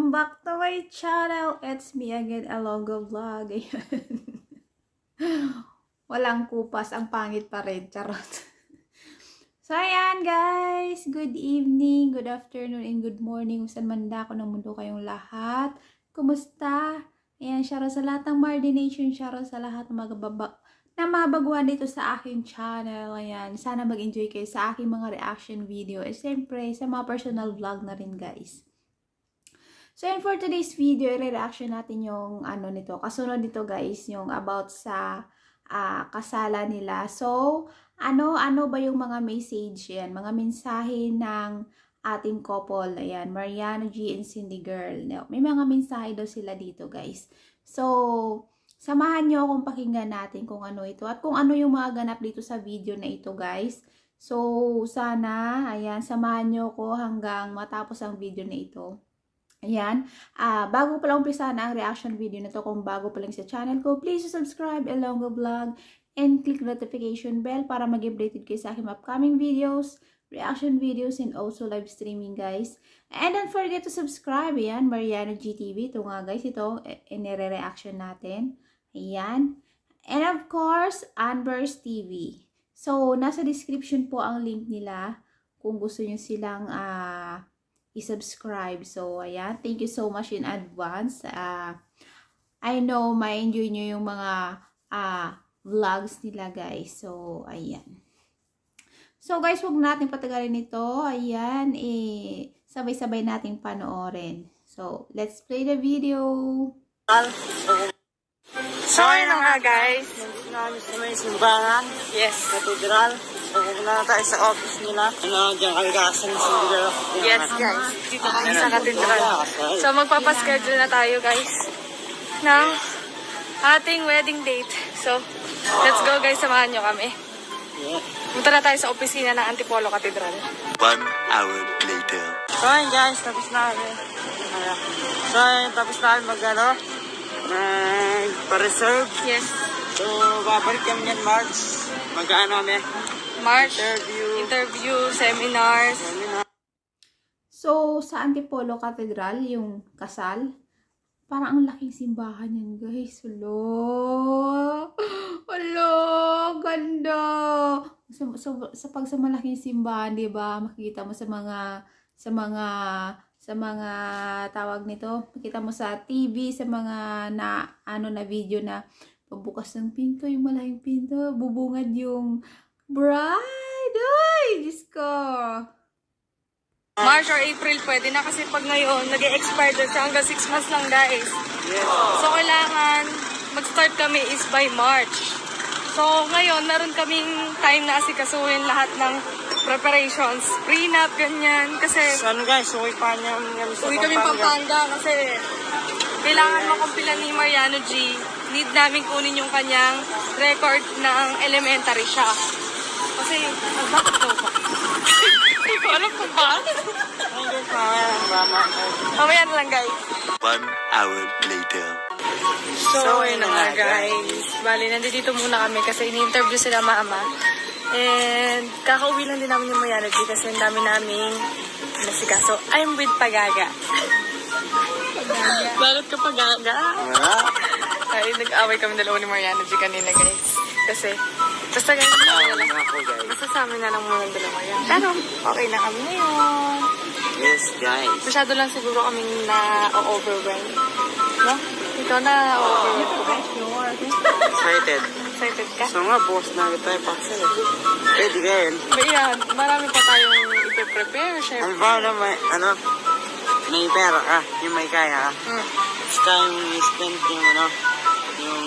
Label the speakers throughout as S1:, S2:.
S1: Welcome back to my channel. It's me again, Elongo Vlog. Ayan. Walang kupas, ang pangit pa rin. Charot. So, ayan guys. Good evening, good afternoon, and good morning. Saan man ako ng mundo kayong lahat. Kumusta? Ayan, shoutout sa lahat ng Mardi Nation. Shoutout sa lahat ng mga baguhan dito sa aking channel. Ayan, sana mag-enjoy kayo sa aking mga reaction video. And siyempre, sa mga personal vlog na rin guys. So, and for today's video, i-reaction natin yung nito. Kasunod nito guys, yung about sa kasalan nila. So, ano ba yung mga message yan? Mga mensahe ng ating couple. Ayan, Mariano G and Cindy Girl. May mga mensahe daw sila dito guys. So, samahan nyo akong pakinggan natin kung ano ito. At kung ano yung mga ganap dito sa video na ito guys. So, sana, ayan, samahan nyo ko hanggang matapos ang video na ito. Ayan, bago pa lang umpisa na ang reaction video na to, kung bago pa lang sa channel ko, please subscribe Elongo Vlog and click notification bell para mag-updated kayo sa aking upcoming videos, reaction videos, and also live streaming guys. And don't forget to subscribe, ayan, Mariano GTV, ito nga guys, ito, inire-reaction natin, ayan. And of course, Anvers TV. So, nasa description po ang link nila kung gusto nyo silang, i-subscribe. So, ayan. Thank you so much in advance. I know, ma-enjoy nyo yung mga vlogs nila, guys. So, ayan. So, guys, huwag natin patagalin ito. Ayan, sabay-sabay nating panoorin. So, let's play the video.
S2: So, ayun na nga, guys.
S3: Nandito na kami sa may simbahan.
S2: Yes.
S3: Katedral. So, pupunta na tayo sa office nila. Diyan kalikasan sa Sindigal.
S2: Yes, guys. Dito kami sa katedral. So, magpapaschedule na tayo, guys, ng ating wedding date. So, let's go, guys. Samahan nyo kami.
S3: Yeah.
S2: Punta na tayo sa opisina ng Antipolo Cathedral.
S4: 1 hour later.
S3: So, ayun guys, tapos na kami. So, ayun, tapos na kami pa-reserve.
S2: Yes.
S3: So, babalik kami yan March. Mag-ano kami?
S2: March.
S3: Interview.
S2: Seminars.
S1: So, sa Antipolo Cathedral, yung kasal, parang ang laking simbahan yan, guys. Hello! Hello! Ganda! Sa malaking simbahan, di ba? Makikita mo sa mga tawag nito, makita mo sa TV, sa mga na video na pagbukas ng pinto, yung malaking pinto, bubungad yung bride. Ay, Diyos ko!
S2: March or April pwede na kasi pag ngayon, nag-e-expire doon sa hanggang 6 months lang guys.
S3: Yes.
S2: So kailangan mag-start kami is by March. So ngayon, meron kaming time na asikasuhin lahat ng preparations, prenup, ganyan. Kasi
S3: So, ano guys, uwi pa niya sa
S2: uwi kami Pampanga kasi kailangan makumpila ni Mariano G. Need namin kunin yung kanyang record ng elementary siya. Kasi, bakit daw ba? Hindi ko alam kung bakit.
S3: Ayun guys,
S2: Mamaya na lang guys.
S4: 1 hour later.
S2: So, ayun na nga guys. Bali, nandito muna kami kasi ini-interview sila mama. And kakauwi lang din namin yung Mariano G kasi ang dami naming nasikaso. I'm with Pagaga. Bakit ka Pagaga? Ay, nag-away kami dalawa ni Mariano G kanina guys. Kasi, basta guys, basta sa amin na lang muna ng dalawa yan. Pero, okay na kami ngayon.
S3: Yes, guys.
S2: Masyado lang siguro kaming na-overwhelm. No? Ikaw na-overwhelm ka.
S3: Excited.
S2: Excited ka?
S3: So nga, boss na tayo paksel. Pwede ka yun.
S2: Ba yan, marami pa tayong ipe-prepare, chef.
S3: Ano ba na may pera ka, yung may kaya ka. Tapos kaya mong i-spend yung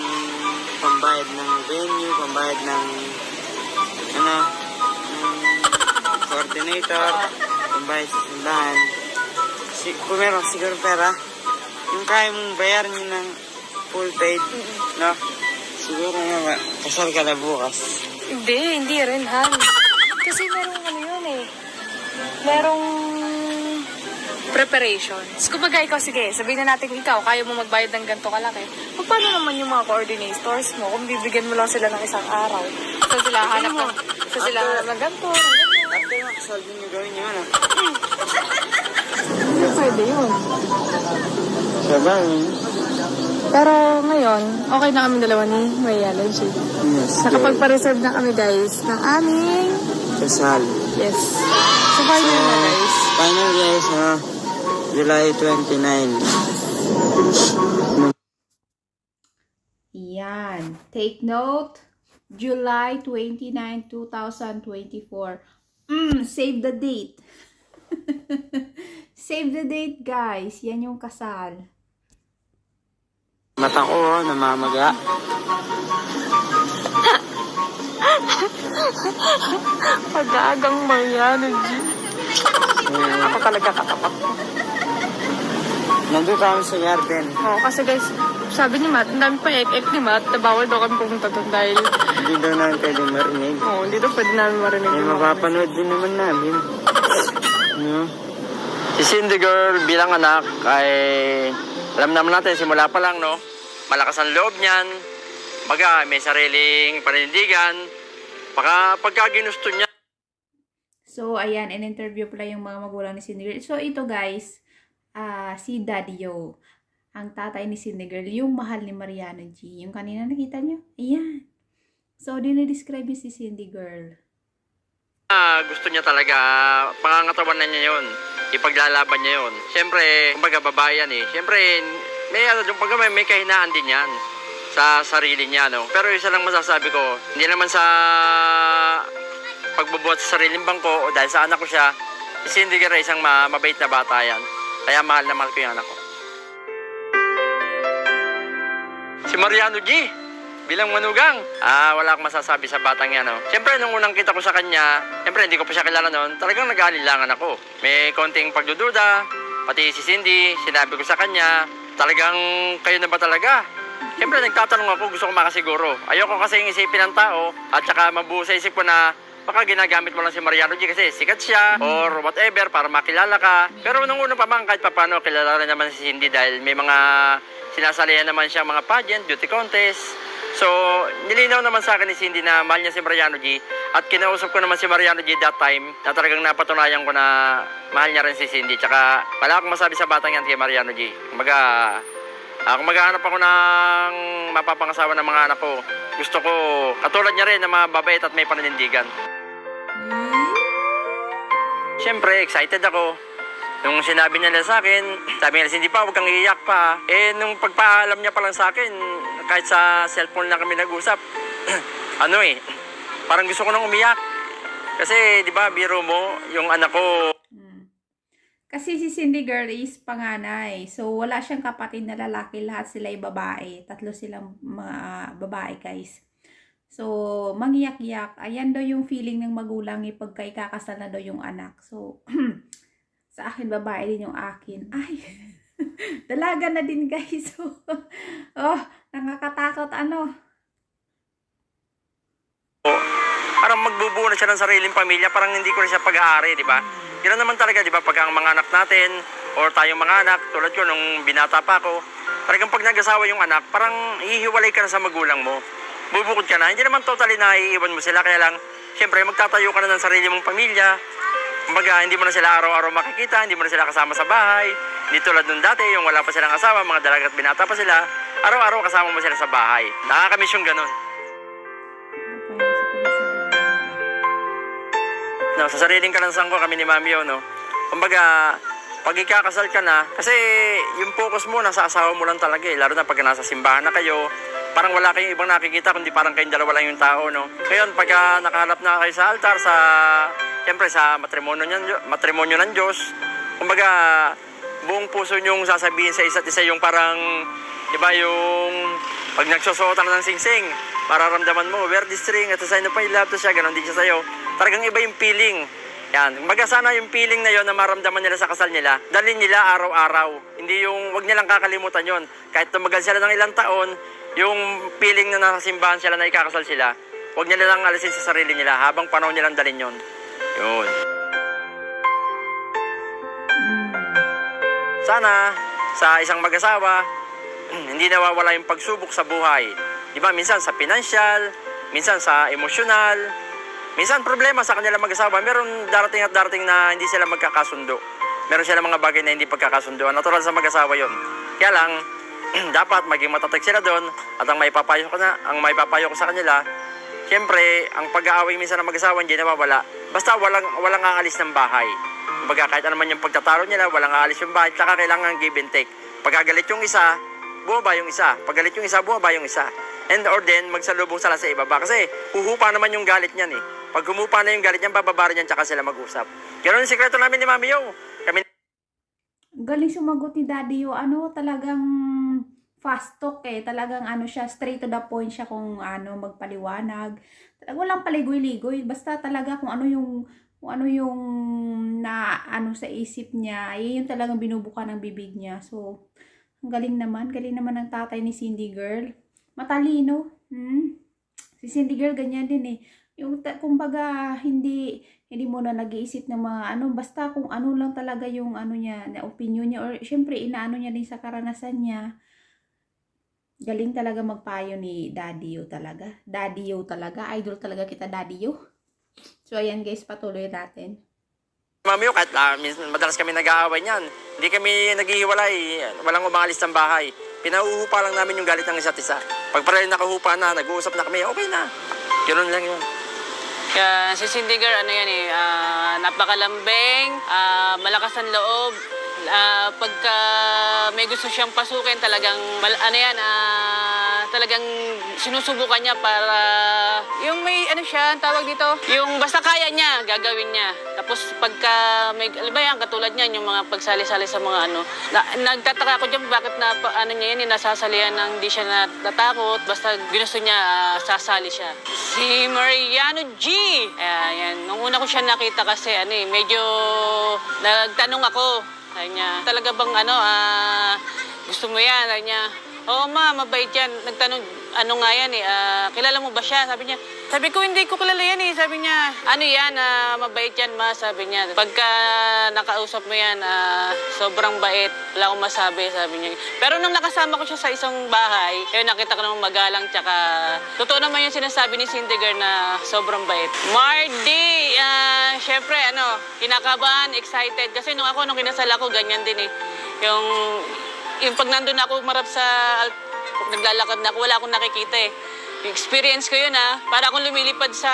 S3: pambayad ng venue, pambayad ng yung coordinator, pambayad sa simbahan. Kung meron siguro pera, yung kaya mong bayaran yun ng full paid, no? Siguro nga, kasal ka na bukas.
S2: Hindi rin, Han. Kasi merong yun eh. Merong preparations. Kumbaga ikaw, sige, sabihin na natin ikaw, kaya mo magbayad ng ganito kalaki. Paano naman yung mga coordinators mo kung bibigyan mo lang sila ng isang araw? So sila hanap ng ganito, ng ganito.
S3: After nga, kasal din nyo gawin nyo, ano?
S2: pwede yun.
S3: Sabay.
S2: Pero ngayon, okay na kami dalawa ni Mariano G.
S3: Yes.
S2: Nakapagpa-reserve na kami guys ng aming...
S3: Kasal.
S2: Yes. So final na guys.
S3: Final guys, July 29.
S1: Yan. Take note. July 29, 2024. Save the date. Save the date, guys. Yan yung kasal.
S3: Mata ko, namamaga.
S2: Pag-aagang Mariano G. Ako talaga katapat ko.
S3: Nandun kami sa garden.
S2: Oo, kasi guys, sabi ni Matt, ang dami pa ek-ek ni Matt, na bawal daw kami pumunta doon dahil...
S3: Hindi daw namin pwede marinig.
S2: Oo, hindi daw pwede namin marinig.
S3: Eh,
S2: yung mga
S3: mapapanood din naman namin. No?
S5: Si Cindy Girl bilang anak ay alam naman natin simula pa lang, no? Malakas ang loob niyan. Baga, may sariling panindigan. Pagka ginusto niya.
S1: So, ayan, in-interview pala yung mga magulang ni Cindy Girl. So, ito guys, si Daddy Yo, ang tatay ni Cindy Girl, yung mahal ni Mariano G. Yung kanina nakita nyo? Ayan. So, dinidescribe niya si Cindy Girl.
S5: Gusto niya talaga, pangangatawan na niya yun. Ipaglalaban niya yun. Siyempre, kumbaga babae yan eh. Siyempre, may kahinaan din yan sa sarili niya, no? Pero isa lang masasabi ko, hindi naman sa pagbubuhat sa sariling bangko o dahil sa anak ko siya, si Cindy Girl isang mabait na bata yan. Kaya mahal na mahal ko yung anak ko. Si Mariano G, bilang manugang, wala akong masasabi sa batang yan. No? Siyempre, nung unang kita ko sa kanya, siyempre, hindi ko pa siya kilala noon, talagang nag-aalilangan ako. May konting pagdududa, pati si Cindy, sinabi ko sa kanya, talagang kayo na ba talaga? Siyempre, nagtatanong ako, gusto ko makasiguro. Ayoko kasing isipin ng tao, at saka mabuo sa isip ko na, baka ginagamit mo lang si Mariano G kasi sikat siya, or whatever, para makilala ka. Pero nung unang pa man, kahit paano, kilala rin naman si Cindy dahil may mga sinasalihan naman siya mga pageant, beauty contest. So, nilinaw naman sa akin ni Cindy na mahal niya si Mariano G. At kinausap ko naman si Mariano G that time na talagang napatunayan ko na mahal niya rin si Cindy. Tsaka wala akong masabi sa batang yan kay Mariano G. Kumbaga, kung maghahanap ako ng mapapangasawa ng mga anak ko, gusto ko katulad niya rin na mababait at may pananindigan. Siyempre, excited ako. Nung sinabi niya sa akin, sabi niya, hindi pa, huwag kang iiyak pa. Eh, nung pagpaalam niya pa lang sa akin, kahit sa cellphone lang kami nag-usap, parang gusto ko nang umiyak. Kasi, di ba, biro mo, yung anak ko.
S1: Kasi si Cindy Girl is panganay. So, wala siyang kapatid na lalaki. Lahat sila ay babae. 3 silang mga babae, guys. So, mangiyak-iyak. Ayan daw yung feeling ng magulang pagka ikakasal na daw yung anak. So, sa akin, babae din yung akin. Ay, dalaga na din, guys. Oh, nakakatakot,
S5: Parang magbubuo na siya ng sariling pamilya, parang hindi ko na siya pag-aari, di ba? Yun naman talaga, di ba, pag ang mga anak natin, or tayong mga anak, tulad ko nung binata pa ako, talagang pag nag-asawa yung anak, parang hihiwalay ka na sa magulang mo. Bubukod ka na, hindi naman totally na iiwan mo sila, kaya lang, syempre, magtatayo ka na ng sarili mong pamilya. Kumbaga, hindi mo na sila araw-araw makikita, hindi mo na sila kasama sa bahay. Hindi tulad nung dati, yung wala pa silang asawa, mga dalaga at binata pa sila, araw-araw kasama mo sila sa bahay. Nakakamiss yung ganun. No, sa sariling kalansang ko, kami ni Mami yun, no? Kumbaga, pag ikakasal ka na, kasi yung focus mo, nasa asawa mo lang talaga eh. Lalo na pag nasa simbahan na kayo, parang wala kayong ibang nakikita, kundi parang kayong dalawa lang yung tao, no? Ngayon, pagka nakahanap na kayo sa altar, siyempre sa matrimonyo ng Diyos, kumbaga, buong puso nyong sasabihin sa isa't isa yung parang, di ba, yung pag nagsusuotan ng singsing, mararamdaman mo, wear this ring, at the sign of my love to siya, ganon din siya sa'yo. Talagang iba yung feeling. Yan, kumbaga sana yung feeling na yon na maramdaman nila sa kasal nila, dalhin nila araw-araw. Hindi yung, wag nilang kakalimutan yon. Kahit tumagal sila ng ilang taon, yung feeling na nasa simbahan sila na ikakasal sila, wag nila lang alisin sa sarili nila habang panahon nilang dalhin yon. Yun. Sana, sa isang mag-asawa, hindi nawawala yung pagsubok sa buhay. Diba, minsan sa financial, minsan sa emosyonal, minsan problema sa kanilang mag-asawa. Meron darating at darating na hindi sila magkakasundo. meron sila mga bagay na hindi pagkakasunduan. Natural sa mag-asawa yon. Kaya lang, dapat maging matatag sila doon at ang maipapayo ko sa kanila, siyempre, ang pag-aaway minsan ng mag-asawa hindi nawawala. Basta walang aalis ng bahay. Kumbaga, kahit ano man yung pagtatalo nila, walang aalis yung bahay, tsaka kailangan give and take. Pagkagalit yung isa, bumaba yung isa. Pag galit yung isa, bumaba yung isa. And or then, magsalubong sila sa ibaba. Kasi huhupa naman yung galit niyan eh. Pag humupa na yung galit niyan, bababa rin yan, tsaka sila mag-usap. Ganun yung sikreto namin ni Mami Yo. Kami
S1: Galing sumagot ni Daddy Yo. Ano, talagang fast talk eh. Talagang ano siya, straight to the point siya kung ano, magpaliwanag. Talagang walang paligoy-ligoy. Basta talaga kung ano yung na ano sa isip niya, yun talagang binubuka ng bibig niya. So, ang galing naman ng tatay ni Cindy Girl. Matalino. Si Cindy Girl ganyan din eh. Yung kumbaga hindi mo na nag-iisip ng mga ano, basta kung ano lang talaga yung ano niya, na opinion niya, or syempre inaano niya din sa karanasan niya. Galing talaga magpayo ni Daddy Yo talaga. Daddy Yo talaga. Idol talaga kita, Daddy Yo. So, ayan guys, patuloy natin.
S5: Mami Yo, kahit madalas kami nag-aaway niyan. Hindi kami naghihiwalay. Walang umalis ng bahay. Pinauhupa lang namin yung galit ng isa't isa. Pag parang nakahupa na, nag-uusap na kami, okay na. Ganoon lang yun.
S6: Kaya si Cindy Girl, ano yan eh, napakalambing, malakas ang loob. Pagka may gusto siyang pasukin, talagang, talagang sinusubukan niya para, yung may, ano siya, tawag dito, yung basta kaya niya, gagawin niya. Tapos pagka may, alam ba yan, katulad niyan, yung mga pagsali-sali sa mga ano, nagtataka ako dyan, bakit na, ano niya yan, nasasalihan ng hindi siya natatakot, basta ginusto niya, sasali siya. Si Mariano G! Ayan, nung una ko siya nakita kasi, ano eh, medyo nagtanong ako. Sabi niya, talaga bang ano, gusto mo yan? Sabi niya, oo ma, mabait yan. Nagtanong, ano nga yan eh, kilala mo ba siya? Sabi niya, sabi ko, hindi ko kilala yan eh. Sabi niya, ano yan, mabait yan ma, sabi niya. Pagka nakausap mo yan, sobrang bait, wala akong masabi, sabi niya. Pero nung nakasama ko siya sa isang bahay, yun, nakita ko naman magalang, tsaka totoo naman yung sinasabi ni Cindy Girl na sobrang bait. Mardy, syempre, ano, kinakabahan, excited. Kasi nung kinasal ako, ganyan din eh. Yung pag nandun ako marap sa naglalakad na ako, wala akong nakikita eh. Experience ko yun para akong lumilipad sa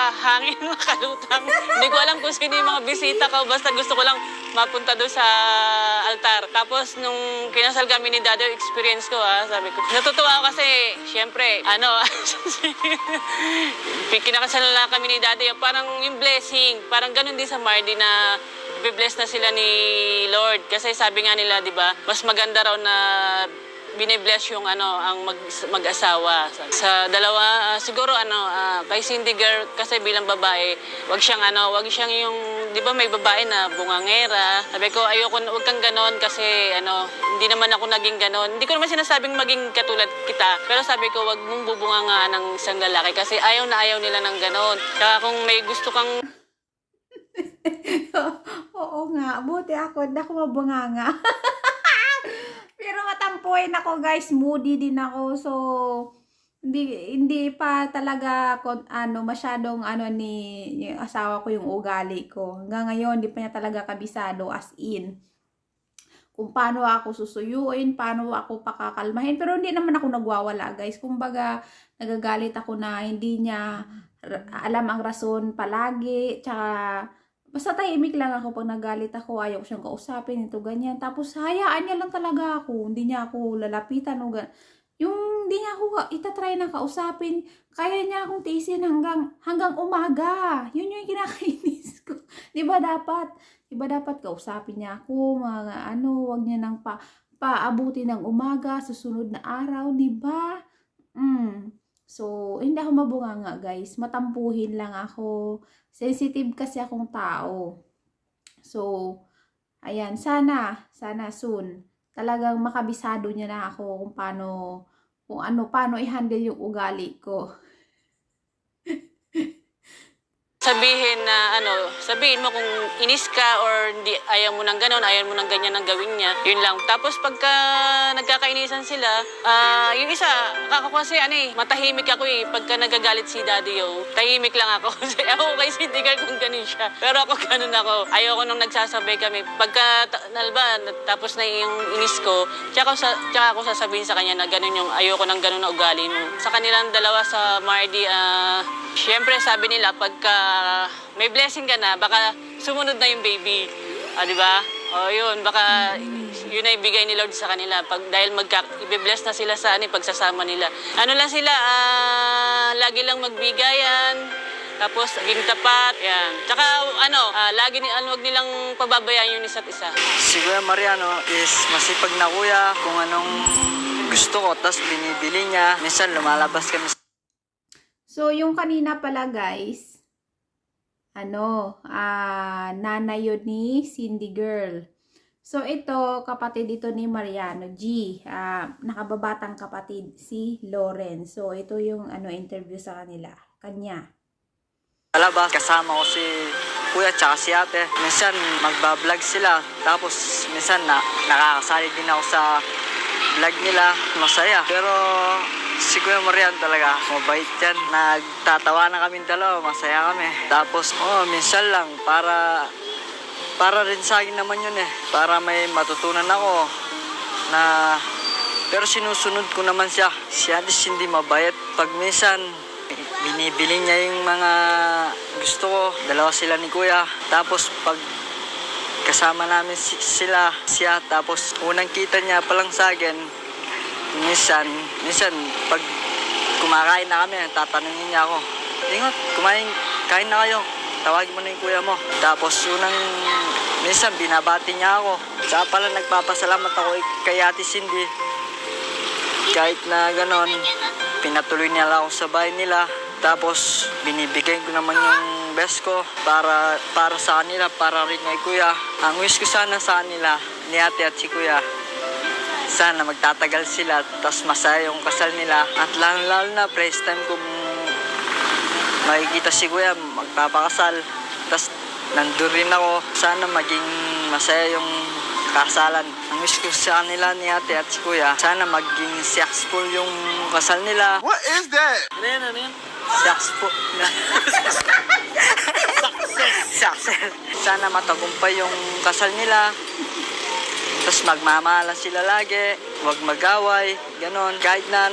S6: hangin, makalutang. Hindi ko alam kung sino yung mga bisita ko, basta gusto ko lang mapunta doon sa altar. Tapos nung kinasal kami ni Daddy, experience ko sabi ko. Natutuwa ako kasi, syempre, kinakasal na kami ni Daddy, parang yung blessing, parang ganun din sa Mardy na i-bless na sila ni Lord. Kasi sabi nga nila, di ba, mas maganda raw na bine-bless yung ang mag-asawa. Sa dalawa, siguro kay Cindy Girl, kasi bilang babae, wag siyang yung, di ba may babae na bungangera. Sabi ko, ayoko, wag kang ganon kasi hindi naman ako naging ganon. Hindi ko naman sinasabing maging katulad kita. Pero sabi ko, wag mong bubunganga ng isang lalaki kasi ayaw na ayaw nila ng ganon. Kaya kung may gusto kang
S1: Oo nga, buti ako, hindi ako mabunganga. Pero matampuin ako guys, moody din ako. So, hindi pa talaga masyadong ni yung asawa ko yung ugali ko. Hanggang ngayon, hindi pa niya talaga kabisado as in. Kung paano ako susuyuin, paano ako pakakalmahin. Pero hindi naman ako nagwawala guys. Kumbaga, nagagalit ako na hindi niya alam ang rason palagi. Tsaka, basta tahimik lang ako pag nagalit ako, ayaw ko siyang kausapin, ito ganyan. Tapos hayaan niya lang talaga ako, hindi niya ako lalapitan o yung hindi niya ako itatry na kausapin, kaya niya akong tiisin hanggang umaga. Yun yung kinakainis ko. Di ba dapat kausapin niya ako, mga wag niya nang paabuti ng umaga, susunod na araw, di ba? So, hindi ako mabunganga guys. Matampuhin lang ako. Sensitive kasi akong tao. So, ayan. Sana soon. Talagang makabisado niya na ako kung paano i-handle yung ugali ko.
S6: sabihin na sabihin mo kung inis ka or hindi, ayaw mo ng ganon, ayaw mo ng ganyan ang gawin niya. Yun lang. Tapos pagka nagkakainisan sila, yung isa, ako kasi matahimik ako eh. Pagka nagagalit si Daddy tahimik lang ako. Kasi ako kay Cindy Girl kung ganun siya. Pero ako ganun ako. Ayoko nung nagsasabay kami. Pagka, tapos na yung inis ko, tsaka ako sasabihin sa kanya na ganun yung ayoko ng ganun na ugali mo. Sa kanilang dalawa sa Mardy, syempre sabi nila pagka may blessing ka na, baka sumunod na yung baby. Di ba? O yun, baka yun ay ibigay ni Lord sa kanila. Dahil i-bless na sila sa pagsasama nila. Ano lang sila, lagi lang magbigayan, tapos maging tapat, yan. Tsaka wag nilang pababayaan yung isa't isa.
S7: Si Kuya Mariano is masipag na kuya kung anong gusto ko, tapos binibili niya. Minsan lumalabas kami.
S1: So, yung kanina pala guys, nanay yun ni Cindy Girl. So, ito, kapatid ito ni Mariano G. Nakababatang kapatid si Lawrence. So, ito yung interview sa kanya.
S7: Lalabas, kasama ko si kuya tsaka si ate. Minsan magbablog sila, tapos minsan nakakasali din ako sa vlog nila. Masaya. Pero si Kuya Mariano talaga, mabait yan. Nagtatawa na kami dalawa, masaya kami. Tapos, minsan lang, para rin sa akin naman yun eh. Para may matutunan ako na, pero sinusunod ko naman siya. Si ate hindi mabait. Pag minsan, binibili niya yung mga gusto ko. Dalawa sila ni Kuya. Tapos, pag kasama namin siya, tapos unang kita niya pa lang sa akin, minsan, pag kumakain na kami, tatanungin niya ako, Ingot, kain na kayo, tawagin mo na yung kuya mo. Tapos minsan binabati niya ako. Saka pala nagpapasalamat ako kay Ate Cindy. Kahit na ganon, pinatuloy niya lang ako sa bahay nila. Tapos binibigay ko naman yung best ko para sa kanila, para rin kay kuya. Ang wish ko sana sa kanila, ni ate at si kuya, sana magtatagal sila, tapos masaya yung kasal nila. At lalo na, first time kung makikita si kuya magpapakasal, tapos nandun rin ako, sana maging masaya yung kasalan. Ang wish ko sa kanila ni ate at si kuya, sana maging successful yung kasal nila.
S8: What is that?
S6: Ano yan?
S7: Successful. Success. Sana matagumpay yung kasal nila. Tapos magmamahalan sila lagi, huwag mag-away, ganon. Kahit na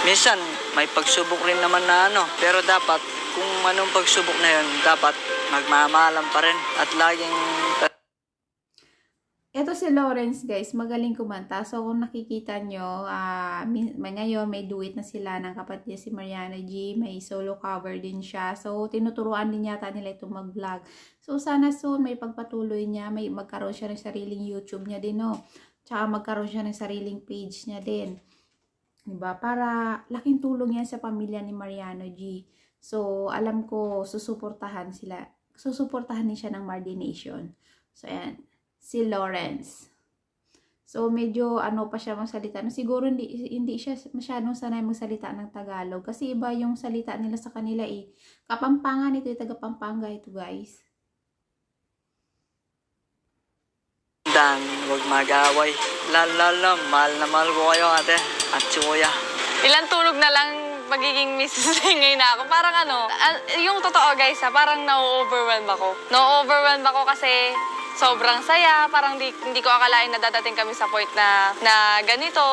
S7: minsan may pagsubok rin naman na pero dapat kung anong pagsubok na yun, dapat magmamahalan pa rin at laging...
S1: Ito si Lawrence guys, magaling kumanta. So kung nakikita nyo, ngayon may duet na sila ng kapatid si Mariano G. May solo cover din siya. So tinuturuan din yata nila itong mag-vlog. So sana soon may pagpatuloy niya, may magkaroon siya ng sariling YouTube niya din, no? Tsaka magkaroon siya ng sariling page niya din. Diba? Para laking tulong yan sa pamilya ni Mariano G. So alam ko susuportahan din siya ng Mardy Nation. So ayan, si Lawrence. So, medyo pa siya magsalita. Siguro hindi siya masyadong sanay magsalita ng Tagalog. Kasi iba yung salita nila sa kanila eh. Kapampangan ito, taga-Pampanga ito guys.
S7: Dan, huwag mag-away. Lalo, mahal na mahal ko kayo ate at si kuya.
S2: Ilang tulog na lang magiging Mrs. ngayon na ako. Parang yung totoo guys parang na-overwhelm ako. Na-overwhelm ako kasi sobrang saya, parang hindi ko akalain na dadating kami sa point na ganito,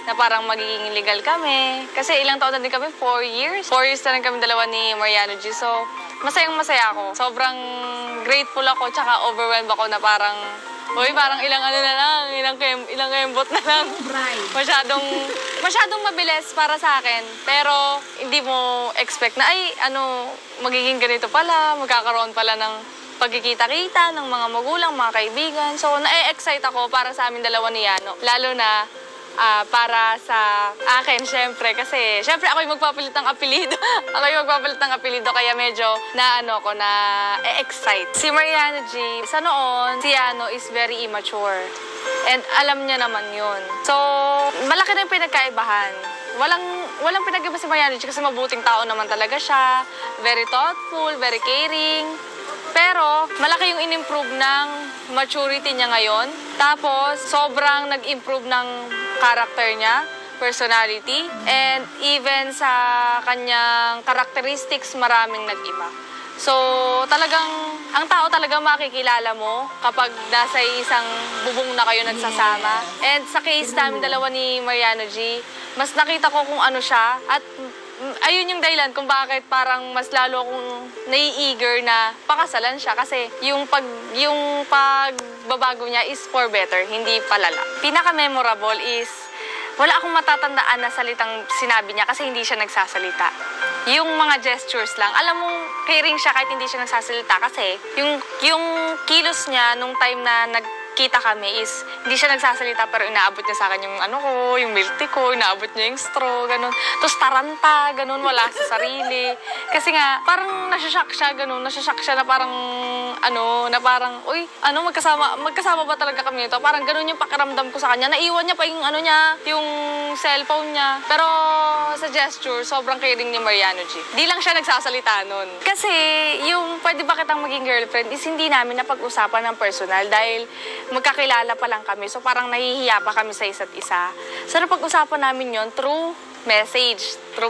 S2: na parang magiging legal kami. Kasi ilang taon na din kami, 4 years. 4 years na rin kami dalawa ni Mariano G. So, masayang-masaya ako. Sobrang grateful ako, tsaka overwhelmed ako na parang, parang ilang kembot na lang. Masyadong mabilis para sa akin. Pero, hindi mo expect na, magiging ganito pala, magkakaroon pala ng pagkikita-kita ng mga magulang, mga kaibigan. So, na-excite ako para sa amin dalawa ni Yano. Lalo na para sa akin, syempre. Kasi, syempre, ako yung magpapalit ng apelido. Kaya medyo na-excite. Si Mariano G, sa noon, si Yano is very immature. And alam niya naman yun. So, malaki na yung pinagkaibahan. walang pinag-iba si Mariano G kasi mabuting tao naman talaga siya. Very thoughtful, very caring. Pero malaki yung in-improve ng maturity niya ngayon. Tapos sobrang nag-improve ng character niya, personality, and even sa kanyang characteristics maraming nag-iba. So, talagang, ang tao talaga makikilala mo kapag nasa isang bubong na kayo nagsasama. And sa case namin dalawa ni Mariano G, mas nakita ko kung ano siya. At ayun yung dahilan kung bakit parang mas lalo akong nai-eager na pakasalan siya. Kasi yung pagbabago niya is for better, hindi palala. Pinaka-memorable is, wala akong matatandaan na salitang sinabi niya kasi hindi siya nagsasalita. Yung mga gestures lang. Alam mo, caring siya kahit hindi siya nagsasalita kasi yung kilos niya nung time na nagkita kami is hindi siya nagsasalita pero inaabot niya sa akin yung ano ko, yung milk tea ko, inaabot niya yung straw, ganun. Tapos taranta, ganun, wala sa sarili. Kasi nga, parang nasashock siya, ganun. Nasashock siya na parang, uy, magkasama ba talaga kami nito? Parang ganun yung pakiramdam ko sa kanya. Naiwan niya pa yung yung cellphone niya. Pero sa gesture, sobrang caring ni Mariano G. Di lang siya nagsasalita nun. Kasi yung pwede ba kitang maging girlfriend is hindi namin napag-usapan ng personal dahil magkakilala pa lang kami. So parang nahihiya pa kami sa isa't isa. So napag-usapan namin yon through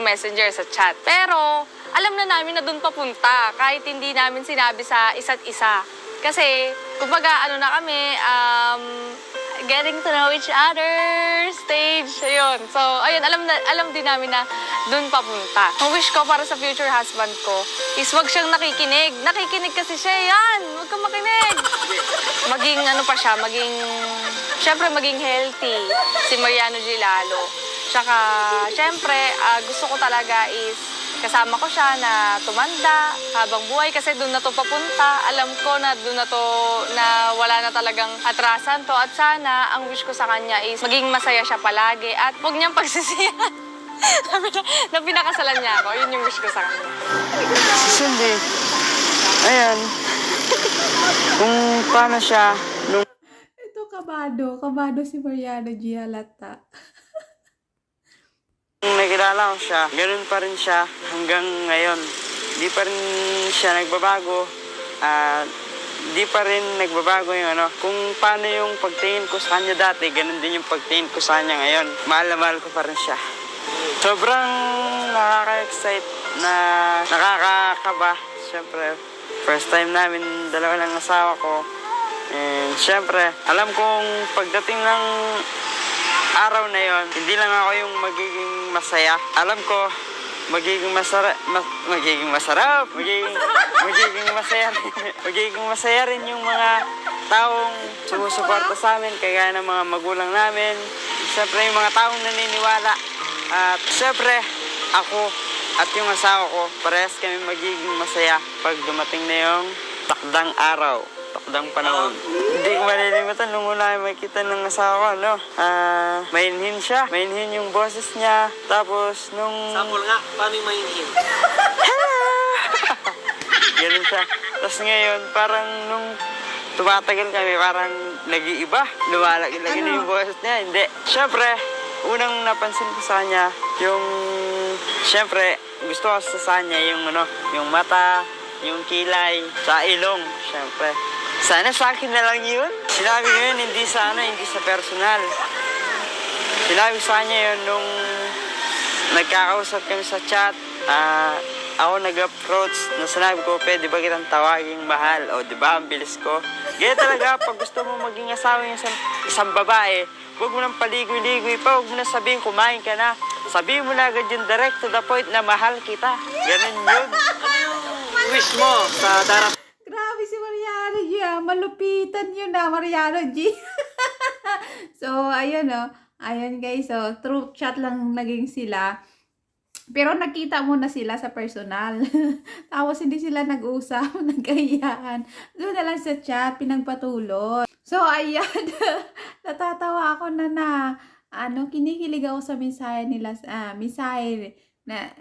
S2: messenger sa chat. Pero alam na namin na doon papunta kahit hindi namin sinabi sa isa't isa. Kasi kumbaga na kami, getting to know each other stage. Ayun. So, ayun, alam din namin na doon papunta. Ang wish ko para sa future husband ko is wag siyang nakikinig. Nakikinig kasi siya, yan! Wag kang makinig! Maging syempre maging healthy si Mariano G lalo. Tsaka, syempre, gusto ko talaga is kasama ko siya na tumanda habang buhay kasi doon na to papunta. Alam ko na doon na to na wala na talagang atrasan to at sana ang wish ko sa kanya is maging masaya siya palagi at huwag niyang pagsisihan na pinakasalan niya ako. Yun yung wish ko sa kanya.
S3: Susunod ayan. Kung paano siya nung
S1: Ito, kabado si Mariano G halata.
S3: nung nakilala ko siya, ganun pa rin siya hanggang ngayon. Di pa rin siya nagbabago. Di pa rin nagbabago yung kung paano yung pagtingin ko sa kanya dati, ganun din yung pagtingin ko sa kanya ngayon. Mahal na mahal ko pa rin siya. Sobrang nakaka-excite na nakakakaba. Siyempre, first time namin dalawa ng asawa ko. And siyempre, alam kong pagdating ng araw na yon, hindi lang ako yung magiging masaya. Alam ko, magiging masaya rin yung mga taong sumusuporta sa amin, kagaya ng mga magulang namin. Siyempre, yung mga taong naniniwala. At siyempre, ako at yung asawa ko, parehas kami magiging masaya pag dumating na yung takdang araw. Takdang panahon. Hindi ko malilimutan nung una ay makita ng asawa ko, mainhin siya. Mainhin yung boses niya. Tapos nung...
S8: Sample nga, paano yung mainhin?
S3: Hello! Ganun siya. Tapos ngayon, parang nung tumatagal kami, parang nag-iiba. Lumalaki-laki na yung boses niya. Hindi. Siyempre, unang napansin ko sa kanya, yung... Siyempre, gusto ko sa kanya yung yung mata, yung kilay, sa ilong, siyempre. Sana sa akin na lang yun. Sinabi ko yun, hindi sa personal. Sinabi sa kanya yun nung nagkakausap kami sa chat. Ako nag-approach na sinabi ko, pwede ba kitang tawaging mahal? O, di ba, ang bilis ko. Kaya talaga, pag gusto mo maging asawa yung isang babae, huwag mo nang paligoy-ligoy pa, huwag mo nang sabihin kumain ka na. Sabihin mo na agad yung direct to the point na mahal kita. Ganun yun.
S8: Ano yung wish mo sa darap?
S1: Grabe si Mariano G. Malupitan yun Mariano G. So, ayun Ayun guys. So, through chat lang naging sila. Pero nakita mo na sila sa personal. Tapos hindi sila nag-usap, nagkayaan. Doon na lang sa chat, pinagpatuloy. So, ayan. Natatawa ako na kinikilig ako sa mensahe nila,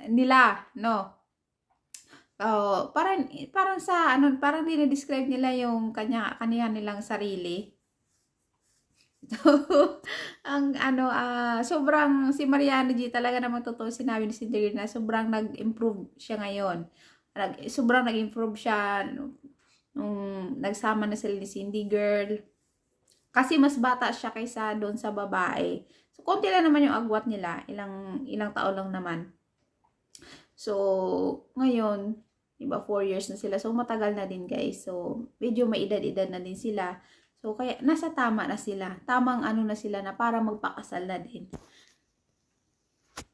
S1: nila, no? Parang sa, parang dinidescribe nila yung kaniya nilang sarili. So, ang sobrang si Mariano G talaga naman totoo sinabi ni Cindy na sobrang nag-improve siya ngayon. Sobrang nag-improve siya nung nagsama na sila ni Cindy girl. Kasi mas bata siya kaysa doon sa babae. So, konti lang naman yung agwat nila. Ilang taon lang naman. So, ngayon, diba, 4 years na sila. So, matagal na din, guys. So, medyo may edad-edad na din sila. So, kaya nasa tama na sila. Tamang na sila na para magpakasal na din.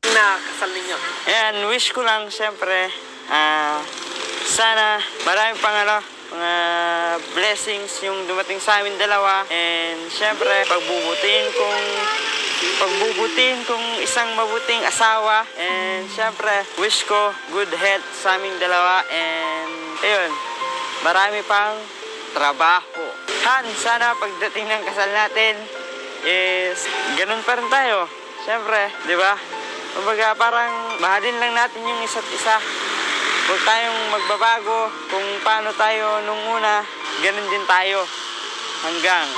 S8: Na kasal ninyo.
S3: Ayan, wish ko lang, syempre, sana marami pang mga blessings yung dumating sa amin dalawa. And syempre, pagbubutihin kong isang mabuting asawa. And syempre, wish ko good health sa aming dalawa. And ayun, marami pang trabaho. Han, sana pagdating ng kasal natin is ganun pa rin tayo. Syempre, di ba? Kumbaga, parang mahalin lang natin yung isa't isa. Huwag tayong magbabago. Kung paano tayo nung una, ganun din tayo. Hanggang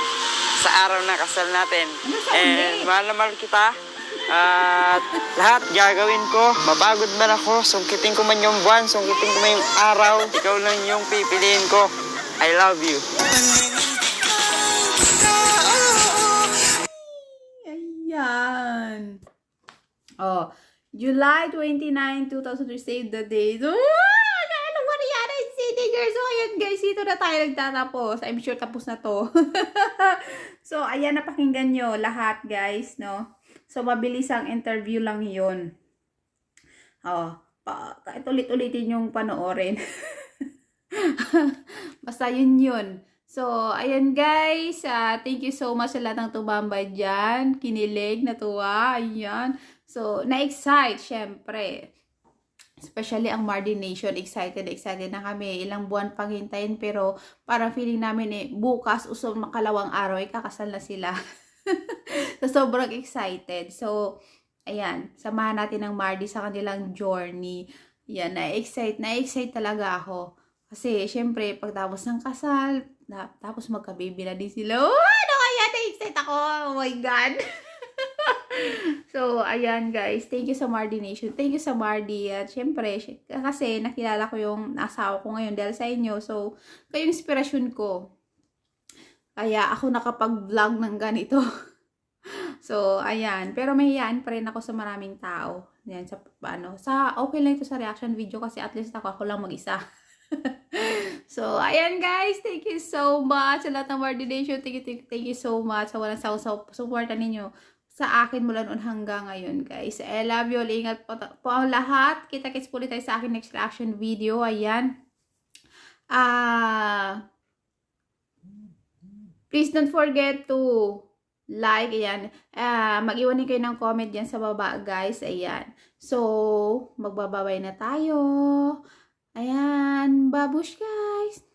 S3: sa araw na kasal natin. And mahal na mahal kita. At lahat gagawin ko. Mapagod man ako. Sungkitin ko man yung buwan. Sungkitin ko man yung araw. Ikaw lang yung pipiliin ko. I love you.
S1: Ayan. Oh, July 29, 2003, save the date. Oh, ano ba yan? City girls. So, ayan guys, dito na tayo nagtatapos. I'm sure tapos na to. So, ayan, napakinggan nyo lahat guys, no? So, mabilis ang interview lang yun. Oh, kahit ulit-ulitin yung panoorin. Basta yun. So, ayan guys. Thank you so much sa lahat ng tumambay dyan. Kinilig, natuwa. Ayan. So, na-excite, syempre. Especially ang Mardi Nation. Excited na kami. Ilang buwan pang hintayin. Pero, parang feeling namin bukas, makalawang araw, kakasal na sila. So, sobrang excited. So, ayan. Samahan natin ang Mardi sa kanilang journey. Ayan, na-excite talaga ako. Kasi, syempre, pagtapos ng kasal, tapos magka-baby na din sila. Oh, ano kaya? Na-excite ako. Oh my God. So, ayan guys. Thank you sa Mardi Nation. Thank you sa Mardi. At syempre, kasi nakilala ko yung asawa ko ngayon dahil sa inyo. So, kayo inspirasyon ko. Kaya ako nakapag-vlog ng ganito. So, ayan. Pero mahiyaan pa rin ako sa maraming tao. Ayan, okay lang ito sa reaction video kasi at least ako lang mag-isa. So, ayan guys, thank you so much sa lahat ng Mardi Nation. Thank you so much sa walang supportan ninyo sa akin mula noon hanggang ngayon guys. I love you all. Ingat po ang lahat. Kita-kits po ulit tayo sa akin next reaction video. Ayan. Please don't forget to like. Ayan. Mag-iwan din kayo ng comment dyan sa baba guys. Ayan. So, magbababay na tayo. Ayan, babush guys!